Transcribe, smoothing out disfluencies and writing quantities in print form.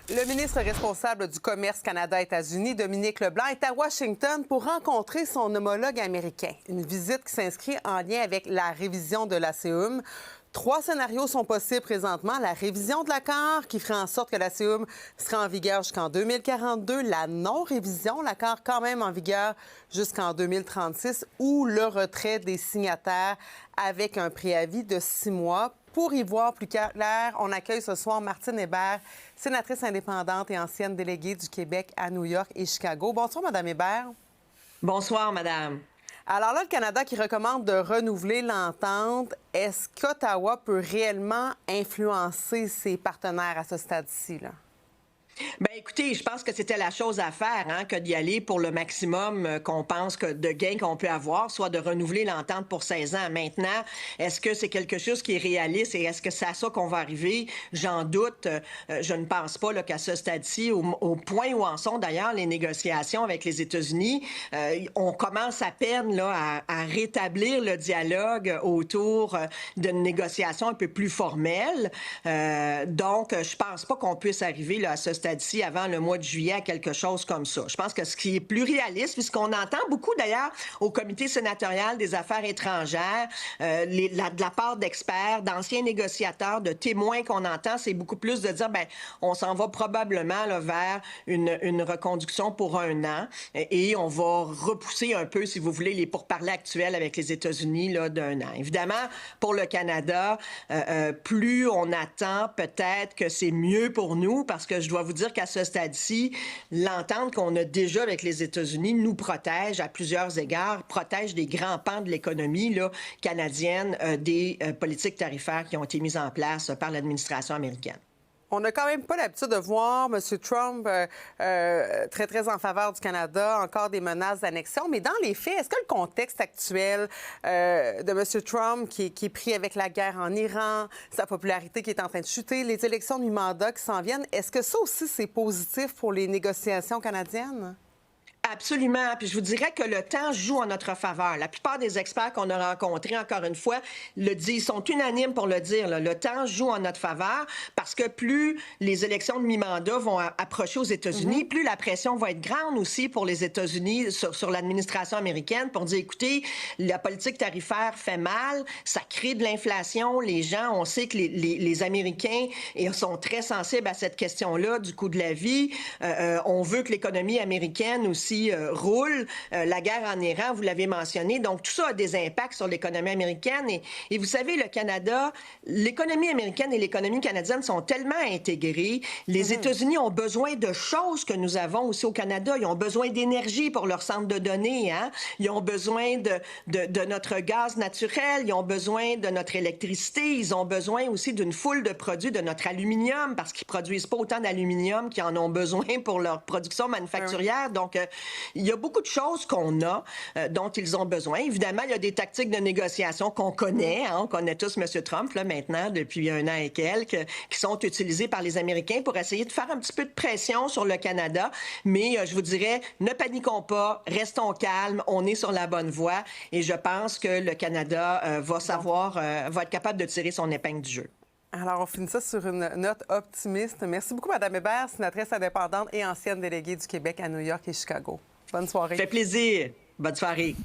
Le ministre responsable du commerce Canada-États-Unis, Dominique Leblanc, est à Washington pour rencontrer son homologue américain. Une visite qui s'inscrit en lien avec la révision de l'ACUM. 3 scénarios sont possibles présentement. La révision de l'accord qui ferait en sorte que l'ACUM sera en vigueur jusqu'en 2042. La non-révision, l'accord quand même en vigueur jusqu'en 2036 ou le retrait des signataires avec un préavis de 6 mois. Pour y voir plus clair, on accueille ce soir Martine Hébert, sénatrice indépendante et ancienne déléguée du Québec à New York et Chicago. Bonsoir, Mme Hébert. Bonsoir, madame. Alors là, le Canada qui recommande de renouveler l'entente, est-ce qu'Ottawa peut réellement influencer ses partenaires à ce stade-ci, là? Bien, écoutez, je pense que c'était la chose à faire, que d'y aller pour le maximum qu'on pense que de gains qu'on peut avoir, soit de renouveler l'entente pour 16 ans. Maintenant, est-ce que c'est quelque chose qui est réaliste et est-ce que c'est à ça qu'on va arriver? J'en doute. Je ne pense pas qu'à ce stade-ci, au point où en sont d'ailleurs les négociations avec les États-Unis, on commence à peine à rétablir le dialogue autour d'une négociation un peu plus formelle. Donc, je pense pas qu'on puisse arriver à ce stade-ci avant le mois de juillet à quelque chose comme ça. Je pense que ce qui est plus réaliste, puisqu'on entend beaucoup d'ailleurs au comité sénatorial des affaires étrangères, de la part d'experts, d'anciens négociateurs, de témoins qu'on entend, c'est beaucoup plus de dire, ben, on s'en va probablement vers une reconduction pour 1 an et on va repousser un peu, si vous voulez, les pourparlers actuels avec les États-Unis d'1 an. Évidemment, pour le Canada, plus on attend, peut-être que c'est mieux pour nous, parce que je dois vous dire qu'à ce stade-ci, l'entente qu'on a déjà avec les États-Unis nous protège à plusieurs égards, protège des grands pans de l'économie canadienne, des politiques tarifaires qui ont été mises en place par l'administration américaine. On n'a quand même pas l'habitude de voir M. Trump très, très en faveur du Canada, encore des menaces d'annexion. Mais dans les faits, est-ce que le contexte actuel de M. Trump, qui est pris avec la guerre en Iran, sa popularité qui est en train de chuter, les élections de mi-mandat qui s'en viennent, est-ce que ça aussi, c'est positif pour les négociations canadiennes? Absolument. Puis je vous dirais que le temps joue en notre faveur. La plupart des experts qu'on a rencontrés, encore une fois, le disent, sont unanimes pour le dire. Le temps joue en notre faveur parce que plus les élections de mi-mandat vont approcher aux États-Unis, plus la pression va être grande aussi pour les États-Unis sur l'administration américaine pour dire, écoutez, la politique tarifaire fait mal, ça crée de l'inflation. Les gens, on sait que les Américains sont très sensibles à cette question-là du coût de la vie. On veut que l'économie américaine aussi roule. La guerre en Iran, vous l'avez mentionné. Donc, tout ça a des impacts sur l'économie américaine. Et vous savez, le Canada, l'économie américaine et l'économie canadienne sont tellement intégrées. Les États-Unis ont besoin de choses que nous avons aussi au Canada. Ils ont besoin d'énergie pour leur centre de données. Ils ont besoin de notre gaz naturel. Ils ont besoin de notre électricité. Ils ont besoin aussi d'une foule de produits, de notre aluminium, parce qu'ils produisent pas autant d'aluminium qu'ils en ont besoin pour leur production manufacturière. Donc, il y a beaucoup de choses qu'on a, dont ils ont besoin. Évidemment, il y a des tactiques de négociation qu'on connaît. On connaît tous M. Trump, maintenant, depuis 1 an et quelques, qui sont utilisées par les Américains pour essayer de faire un petit peu de pression sur le Canada. Mais je vous dirais, ne paniquons pas, restons calmes, on est sur la bonne voie. Et je pense que le Canada va être capable de tirer son épingle du jeu. Alors, on finit ça sur une note optimiste. Merci beaucoup, Mme Hébert, sénatrice indépendante et ancienne déléguée du Québec à New York et Chicago. Bonne soirée. Ça fait plaisir. Bonne soirée.